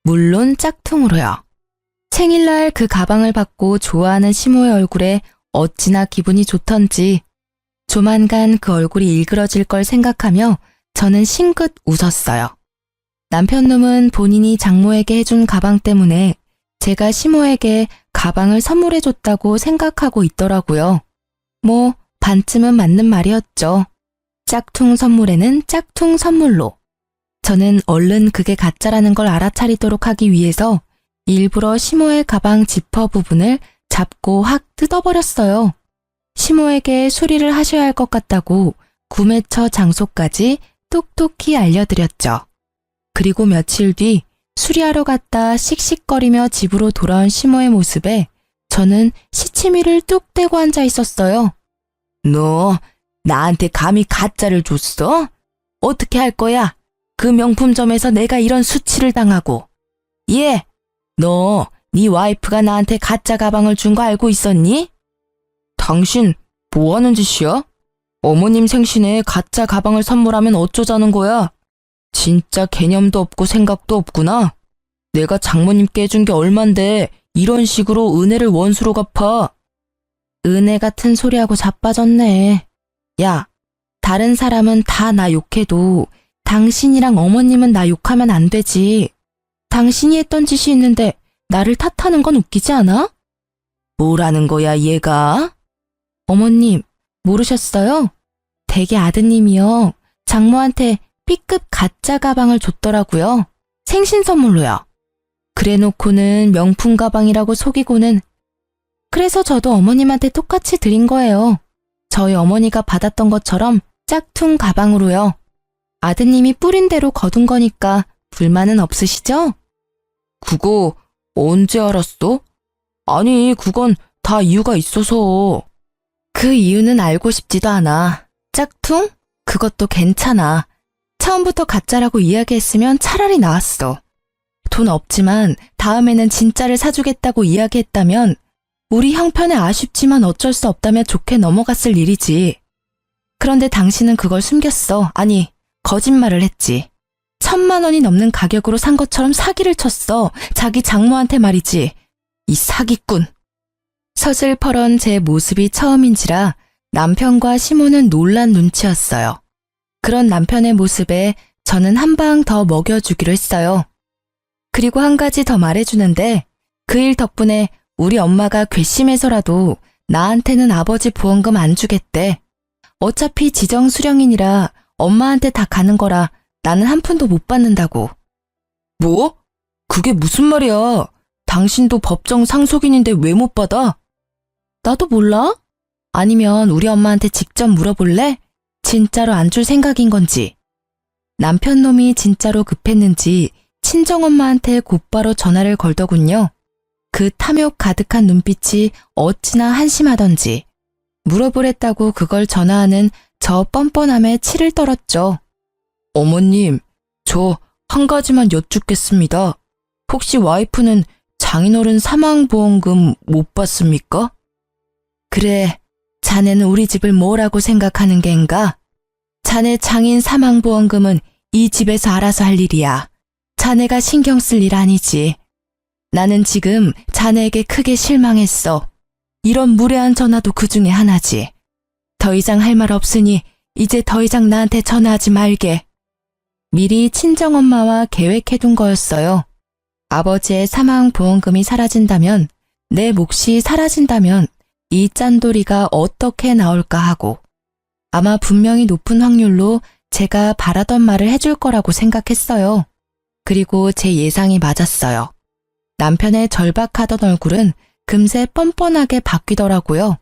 물론 짝퉁으로요. 생일날 그 가방을 받고 좋아하는 시모의 얼굴에 어찌나 기분이 좋던지 조만간 그 얼굴이 일그러질 걸 생각하며 저는 싱긋 웃었어요. 남편놈은 본인이 장모에게 해준 가방 때문에 제가 시모에게 가방을 선물해줬다고 생각하고 있더라고요. 뭐 반쯤은 맞는 말이었죠. 짝퉁 선물에는 짝퉁 선물로. 저는 얼른 그게 가짜라는 걸 알아차리도록 하기 위해서 일부러 시모의 가방 지퍼 부분을 잡고 확 뜯어버렸어요. 시모에게 수리를 하셔야 할 것 같다고 구매처 장소까지 똑똑히 알려드렸죠. 그리고 며칠 뒤 수리하러 갔다 씩씩거리며 집으로 돌아온 시모의 모습에 저는 시치미를 뚝 떼고 앉아 있었어요. 너 나한테 감히 가짜를 줬어? 어떻게 할 거야? 그 명품점에서 내가 이런 수치를 당하고. 예, 너 네 와이프가 나한테 가짜 가방을 준 거 알고 있었니? 당신 뭐 하는 짓이야? 어머님 생신에 가짜 가방을 선물하면 어쩌자는 거야? 진짜 개념도 없고 생각도 없구나. 내가 장모님께 해준 게 얼만데 이런 식으로 은혜를 원수로 갚아. 은혜 같은 소리하고 자빠졌네. 야, 다른 사람은 다 나 욕해도 당신이랑 어머님은 나 욕하면 안 되지. 당신이 했던 짓이 있는데 나를 탓하는 건 웃기지 않아? 뭐라는 거야, 얘가? 어머님, 모르셨어요? 댁의 아드님이요. 장모한테 B급 가짜 가방을 줬더라고요. 생신 선물로요. 그래놓고는 명품 가방이라고 속이고는. 그래서 저도 어머님한테 똑같이 드린 거예요. 저희 어머니가 받았던 것처럼 짝퉁 가방으로요. 아드님이 뿌린 대로 거둔 거니까 불만은 없으시죠? 그거 언제 알았어? 아니, 그건 다 이유가 있어서. 그 이유는 알고 싶지도 않아. 짝퉁? 그것도 괜찮아. 처음부터 가짜라고 이야기했으면 차라리 나았어. 돈 없지만 다음에는 진짜를 사주겠다고 이야기했다면 우리 형편에 아쉽지만 어쩔 수 없다며 좋게 넘어갔을 일이지. 그런데 당신은 그걸 숨겼어. 아니, 거짓말을 했지. 1,000만 원이 넘는 가격으로 산 것처럼 사기를 쳤어. 자기 장모한테 말이지. 이 사기꾼. 서슬퍼런 제 모습이 처음인지라 남편과 시모는 놀란 눈치였어요. 그런 남편의 모습에 저는 한 방 더 먹여주기로 했어요. 그리고 한 가지 더 말해주는데 그 일 덕분에 우리 엄마가 괘씸해서라도 나한테는 아버지 보험금 안 주겠대. 어차피 지정수령이니라 엄마한테 다 가는 거라 나는 한 푼도 못 받는다고. 뭐? 그게 무슨 말이야? 당신도 법정 상속인인데 왜 못 받아? 나도 몰라? 아니면 우리 엄마한테 직접 물어볼래? 진짜로 안 줄 생각인 건지. 남편 놈이 진짜로 급했는지 친정엄마한테 곧바로 전화를 걸더군요. 그 탐욕 가득한 눈빛이 어찌나 한심하던지. 물어보랬다고 그걸 전화하는 저 뻔뻔함에 치를 떨었죠. 어머님, 저 한 가지만 여쭙겠습니다. 혹시 와이프는 장인어른 사망보험금 못 받습니까? 그래, 자네는 우리 집을 뭐라고 생각하는 겐가? 자네 장인 사망보험금은 이 집에서 알아서 할 일이야. 자네가 신경 쓸 일 아니지. 나는 지금 자네에게 크게 실망했어. 이런 무례한 전화도 그 중에 하나지. 더 이상 할 말 없으니 이제 더 이상 나한테 전화하지 말게. 미리 친정엄마와 계획해둔 거였어요. 아버지의 사망보험금이 사라진다면, 내 몫이 사라진다면 이 짠돌이가 어떻게 나올까 하고, 아마 분명히 높은 확률로 제가 바라던 말을 해줄 거라고 생각했어요. 그리고 제 예상이 맞았어요. 남편의 절박하던 얼굴은 금세 뻔뻔하게 바뀌더라고요.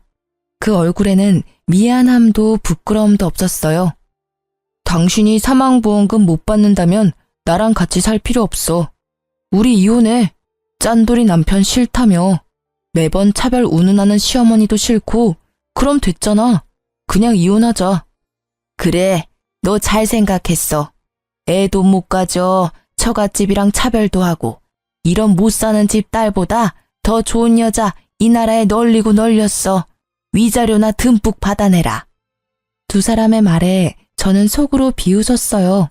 그 얼굴에는 미안함도 부끄러움도 없었어요. 당신이 사망보험금 못 받는다면 나랑 같이 살 필요 없어. 우리 이혼해. 짠돌이 남편 싫다며. 매번 차별 운운하는 시어머니도 싫고. 그럼 됐잖아. 그냥 이혼하자. 그래, 너 잘 생각했어. 애도 못 가져. 처갓집이랑 차별도 하고. 이런 못 사는 집 딸보다 더 좋은 여자 이 나라에 널리고 널렸어. 위자료나 듬뿍 받아내라. 두 사람의 말에 저는 속으로 비웃었어요.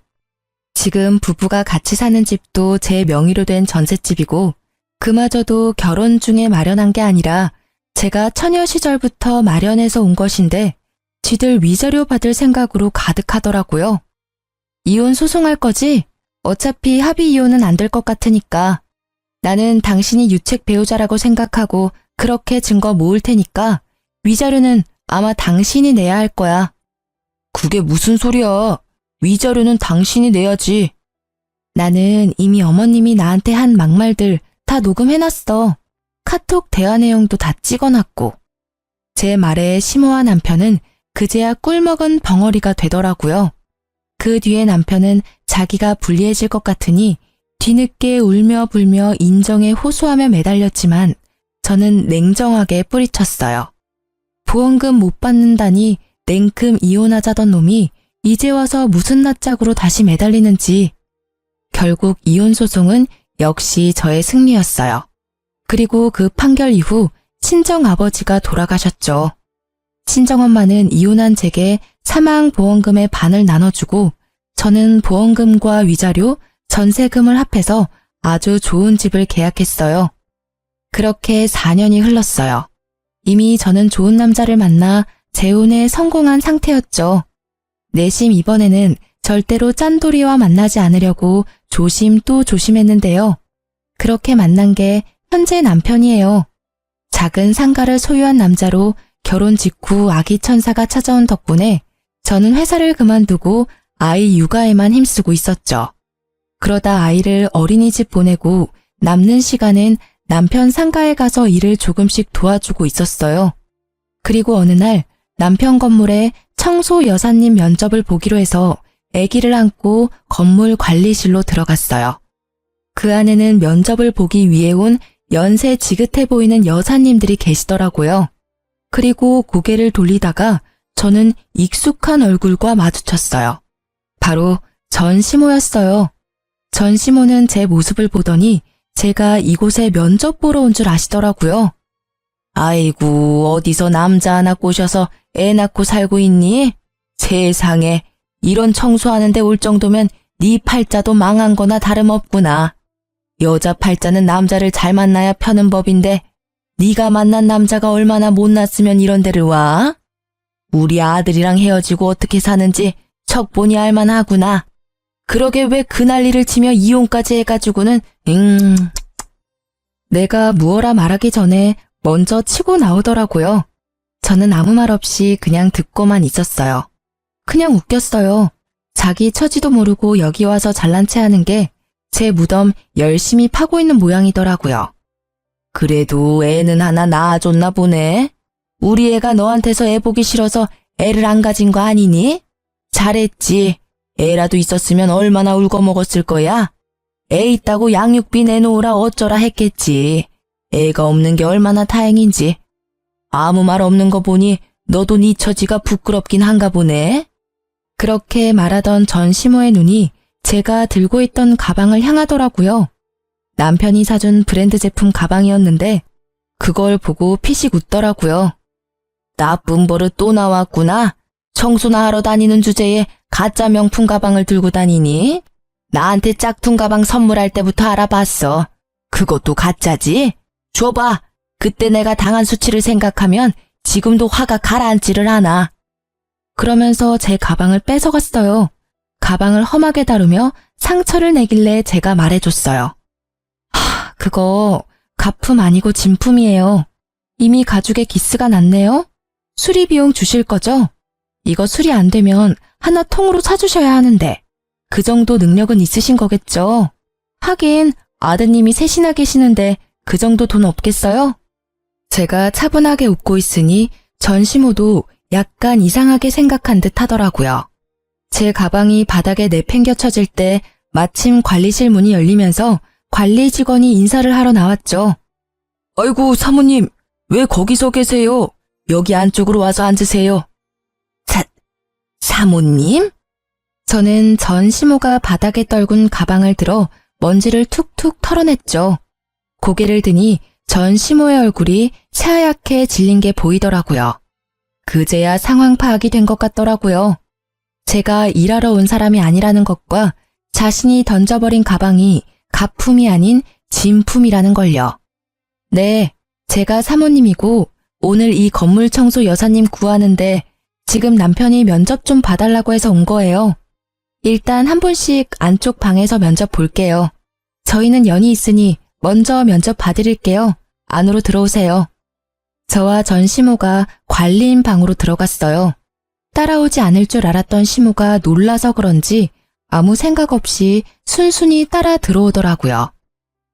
지금 부부가 같이 사는 집도 제 명의로 된 전셋집이고, 그마저도 결혼 중에 마련한 게 아니라 제가 처녀 시절부터 마련해서 온 것인데, 지들 위자료 받을 생각으로 가득하더라고요. 이혼 소송할 거지? 어차피 합의 이혼은 안 될 것 같으니까. 나는 당신이 유책 배우자라고 생각하고 그렇게 증거 모을 테니까 위자료는 아마 당신이 내야 할 거야. 그게 무슨 소리야. 위자료는 당신이 내야지. 나는 이미 어머님이 나한테 한 막말들 다 녹음해놨어. 카톡 대화 내용도 다 찍어놨고. 제 말에 시모와 남편은 그제야 꿀먹은 벙어리가 되더라고요. 그 뒤에 남편은 자기가 불리해질 것 같으니 뒤늦게 울며 불며 인정에 호소하며 매달렸지만 저는 냉정하게 뿌리쳤어요. 보험금 못 받는다니 냉큼 이혼하자던 놈이 이제 와서 무슨 낯짝으로 다시 매달리는지. 결국 이혼 소송은 역시 저의 승리였어요. 그리고 그 판결 이후 친정아버지가 돌아가셨죠. 친정엄마는 이혼한 제게 사망보험금의 반을 나눠주고 저는 보험금과 위자료, 전세금을 합해서 아주 좋은 집을 계약했어요. 그렇게 4년이 흘렀어요. 이미 저는 좋은 남자를 만나 재혼에 성공한 상태였죠. 내심 이번에는 절대로 짠돌이와 만나지 않으려고 조심 또 조심했는데요. 그렇게 만난 게 현재 남편이에요. 작은 상가를 소유한 남자로 결혼 직후 아기 천사가 찾아온 덕분에 저는 회사를 그만두고 아이 육아에만 힘쓰고 있었죠. 그러다 아이를 어린이집 보내고 남는 시간엔 남편 상가에 가서 일을 조금씩 도와주고 있었어요. 그리고 어느 날 남편 건물에 청소 여사님 면접을 보기로 해서 아기를 안고 건물 관리실로 들어갔어요. 그 안에는 면접을 보기 위해 온 연세 지긋해 보이는 여사님들이 계시더라고요. 그리고 고개를 돌리다가 저는 익숙한 얼굴과 마주쳤어요. 바로 전시모였어요. 전시모는 제 모습을 보더니 제가 이곳에 면접 보러 온 줄 아시더라고요. 아이고, 어디서 남자 하나 꼬셔서 애 낳고 살고 있니? 세상에, 이런 청소하는데 올 정도면 네 팔자도 망한 거나 다름없구나. 여자 팔자는 남자를 잘 만나야 펴는 법인데 네가 만난 남자가 얼마나 못났으면 이런 데를 와? 우리 아들이랑 헤어지고 어떻게 사는지 척보니 알만하구나. 그러게 왜 그 난리를 치며 이혼까지 해가지고는 내가 무어라 말하기 전에 먼저 치고 나오더라고요. 저는 아무 말 없이 그냥 듣고만 있었어요. 그냥 웃겼어요. 자기 처지도 모르고 여기 와서 잘난 체 하는 게 제 무덤 열심히 파고 있는 모양이더라고요. 그래도 애는 하나 낳아줬나 보네. 우리 애가 너한테서 애 보기 싫어서 애를 안 가진 거 아니니? 잘했지. 애라도 있었으면 얼마나 울고 먹었을 거야. 애 있다고 양육비 내놓으라 어쩌라 했겠지. 애가 없는 게 얼마나 다행인지. 아무 말 없는 거 보니 너도 네 처지가 부끄럽긴 한가 보네. 그렇게 말하던 전시모의 눈이 제가 들고 있던 가방을 향하더라고요. 남편이 사준 브랜드 제품 가방이었는데 그걸 보고 피식 웃더라고요. 나쁜 버릇 또 나왔구나. 청소나 하러 다니는 주제에 가짜 명품 가방을 들고 다니니? 나한테 짝퉁 가방 선물할 때부터 알아봤어. 그것도 가짜지? 줘봐. 그때 내가 당한 수치를 생각하면 지금도 화가 가라앉지를 않아. 그러면서 제 가방을 뺏어갔어요. 가방을 험하게 다루며 상처를 내길래 제가 말해줬어요. 그거 가품 아니고 진품이에요. 이미 가죽에 기스가 났네요. 수리 비용 주실 거죠? 이거 수리 안 되면 하나 통으로 사주셔야 하는데 그 정도 능력은 있으신 거겠죠? 하긴 아드님이 셋이나 계시는데 그 정도 돈 없겠어요? 제가 차분하게 웃고 있으니 전시모도 약간 이상하게 생각한 듯 하더라고요. 제 가방이 바닥에 내팽겨쳐질 때 마침 관리실 문이 열리면서 관리 직원이 인사를 하러 나왔죠. 아이고 사모님, 왜 거기서 계세요? 여기 안쪽으로 와서 앉으세요. 사모님? 저는 전시모가 바닥에 떨군 가방을 들어 먼지를 툭툭 털어냈죠. 고개를 드니 전시모의 얼굴이 새하얗게 질린 게 보이더라고요. 그제야 상황 파악이 된 것 같더라고요. 제가 일하러 온 사람이 아니라는 것과 자신이 던져버린 가방이 가품이 아닌 진품이라는 걸요. 네, 제가 사모님이고 오늘 이 건물 청소 여사님 구하는데 지금 남편이 면접 좀 봐달라고 해서 온 거예요. 일단 한 분씩 안쪽 방에서 면접 볼게요. 저희는 연이 있으니 먼저 면접 봐드릴게요. 안으로 들어오세요. 저와 전 시모가 관리인 방으로 들어갔어요. 따라오지 않을 줄 알았던 시모가 놀라서 그런지 아무 생각 없이 순순히 따라 들어오더라고요.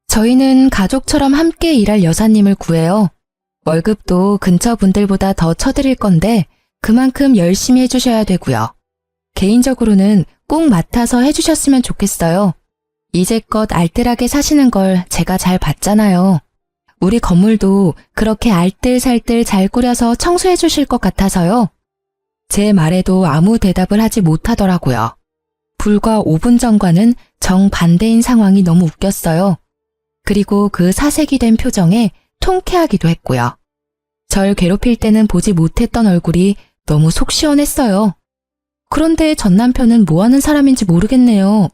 저희는 가족처럼 함께 일할 여사님을 구해요. 월급도 근처 분들보다 더 쳐드릴 건데 그만큼 열심히 해주셔야 되고요. 개인적으로는 꼭 맡아서 해주셨으면 좋겠어요. 이제껏 알뜰하게 사시는 걸 제가 잘 봤잖아요. 우리 건물도 그렇게 알뜰살뜰 잘 꾸려서 청소해 주실 것 같아서요. 제 말에도 아무 대답을 하지 못하더라고요. 불과 5분 전과는 정반대인 상황이 너무 웃겼어요. 그리고 그 사색이 된 표정에 통쾌하기도 했고요. 절 괴롭힐 때는 보지 못했던 얼굴이 너무 속 시원했어요. 그런데 전 남편은 뭐 하는 사람인지 모르겠네요.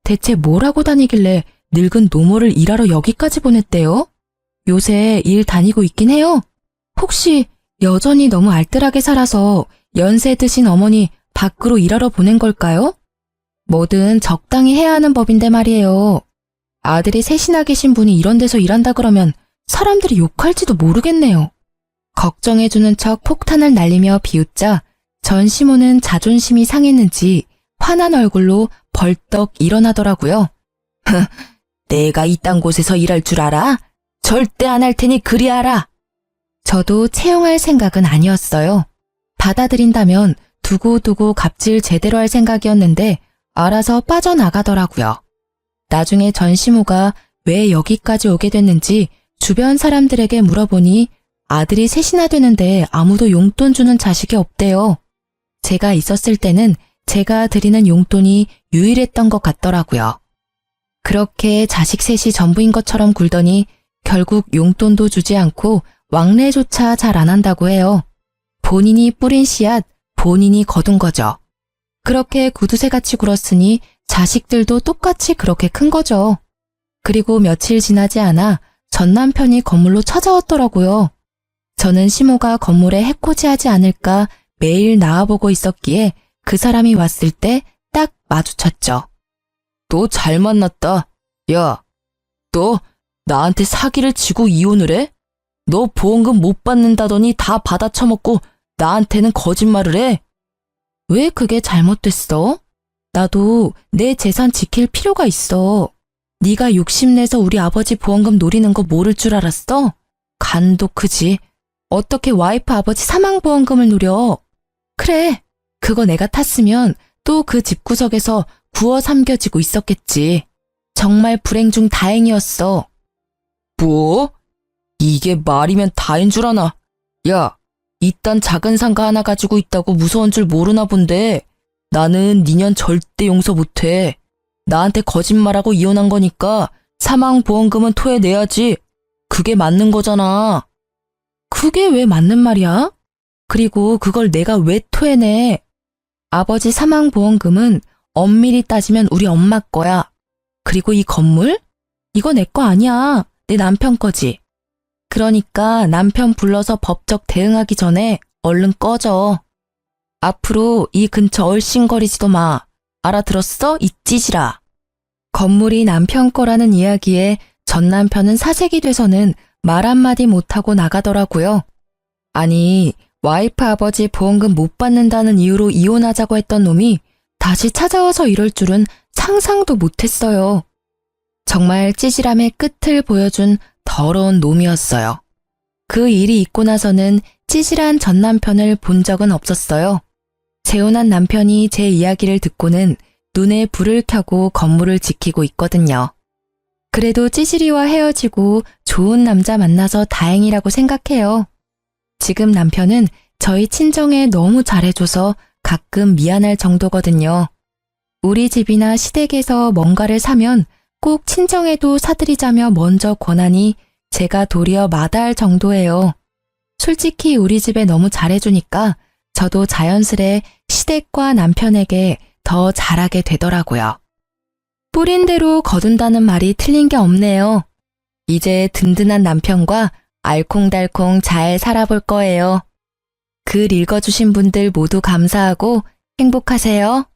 대체 뭘 하고 다니길래 늙은 노모를 일하러 여기까지 보냈대요? 요새 일 다니고 있긴 해요? 혹시 여전히 너무 알뜰하게 살아서 연세 드신 어머니 밖으로 일하러 보낸 걸까요? 뭐든 적당히 해야 하는 법인데 말이에요. 아들이 셋이나 계신 분이 이런 데서 일한다 그러면 사람들이 욕할지도 모르겠네요. 걱정해주는 척 폭탄을 날리며 비웃자 전 시모는 자존심이 상했는지 화난 얼굴로 벌떡 일어나더라고요. 내가 이딴 곳에서 일할 줄 알아? 절대 안 할 테니 그리 알아. 저도 채용할 생각은 아니었어요. 받아들인다면 두고두고 갑질 제대로 할 생각이었는데 알아서 빠져나가더라고요. 나중에 전시모가 왜 여기까지 오게 됐는지 주변 사람들에게 물어보니 아들이 셋이나 되는데 아무도 용돈 주는 자식이 없대요. 제가 있었을 때는 제가 드리는 용돈이 유일했던 것 같더라고요. 그렇게 자식 셋이 전부인 것처럼 굴더니 결국 용돈도 주지 않고 왕래조차 잘 안 한다고 해요. 본인이 뿌린 씨앗, 본인이 거둔 거죠. 그렇게 구두쇠같이 굴었으니 자식들도 똑같이 그렇게 큰 거죠. 그리고 며칠 지나지 않아 전 남편이 건물로 찾아왔더라고요. 저는 시모가 건물에 해코지하지 않을까 매일 나와보고 있었기에 그 사람이 왔을 때 딱 마주쳤죠. 너 잘 만났다. 야, 너 나한테 사기를 치고 이혼을 해? 너 보험금 못 받는다더니 다 받아 처먹고 나한테는 거짓말을 해? 왜 그게 잘못됐어? 나도 내 재산 지킬 필요가 있어. 네가 욕심내서 우리 아버지 보험금 노리는 거 모를 줄 알았어? 간도 크지. 어떻게 와이프 아버지 사망보험금을 노려? 그래, 그거 내가 탔으면 또 그 집구석에서 구워 삼겨지고 있었겠지. 정말 불행 중 다행이었어. 뭐? 이게 말이면 다인 줄 아나? 야, 이딴 작은 상가 하나 가지고 있다고 무서운 줄 모르나 본데 나는 니년 절대 용서 못해. 나한테 거짓말하고 이혼한 거니까 사망보험금은 토해내야지. 그게 맞는 거잖아. 그게 왜 맞는 말이야? 그리고 그걸 내가 왜 토해내? 아버지 사망보험금은 엄밀히 따지면 우리 엄마 거야. 그리고 이 건물? 이거 내 거 아니야. 내 남편 거지. 그러니까 남편 불러서 법적 대응하기 전에 얼른 꺼져. 앞으로 이 근처 얼씬거리지도 마. 알아들었어? 이 찌질아. 건물이 남편 거라는 이야기에 전 남편은 사색이 돼서는 말 한마디 못하고 나가더라고요. 아니, 와이프 아버지 보험금 못 받는다는 이유로 이혼하자고 했던 놈이 다시 찾아와서 이럴 줄은 상상도 못했어요. 정말 찌질함의 끝을 보여준 더러운 놈이었어요. 그 일이 있고 나서는 찌질한 전 남편을 본 적은 없었어요. 재혼한 남편이 제 이야기를 듣고는 눈에 불을 켜고 건물을 지키고 있거든요. 그래도 찌질이와 헤어지고 좋은 남자 만나서 다행이라고 생각해요. 지금 남편은 저희 친정에 너무 잘해줘서 가끔 미안할 정도거든요. 우리 집이나 시댁에서 뭔가를 사면 꼭 친정에도 사드리자며 먼저 권하니 제가 도리어 마다할 정도예요. 솔직히 우리 집에 너무 잘해주니까 저도 자연스레 시댁과 남편에게 더 잘하게 되더라고요. 뿌린 대로 거둔다는 말이 틀린 게 없네요. 이제 든든한 남편과 알콩달콩 잘 살아볼 거예요. 글 읽어주신 분들 모두 감사하고 행복하세요.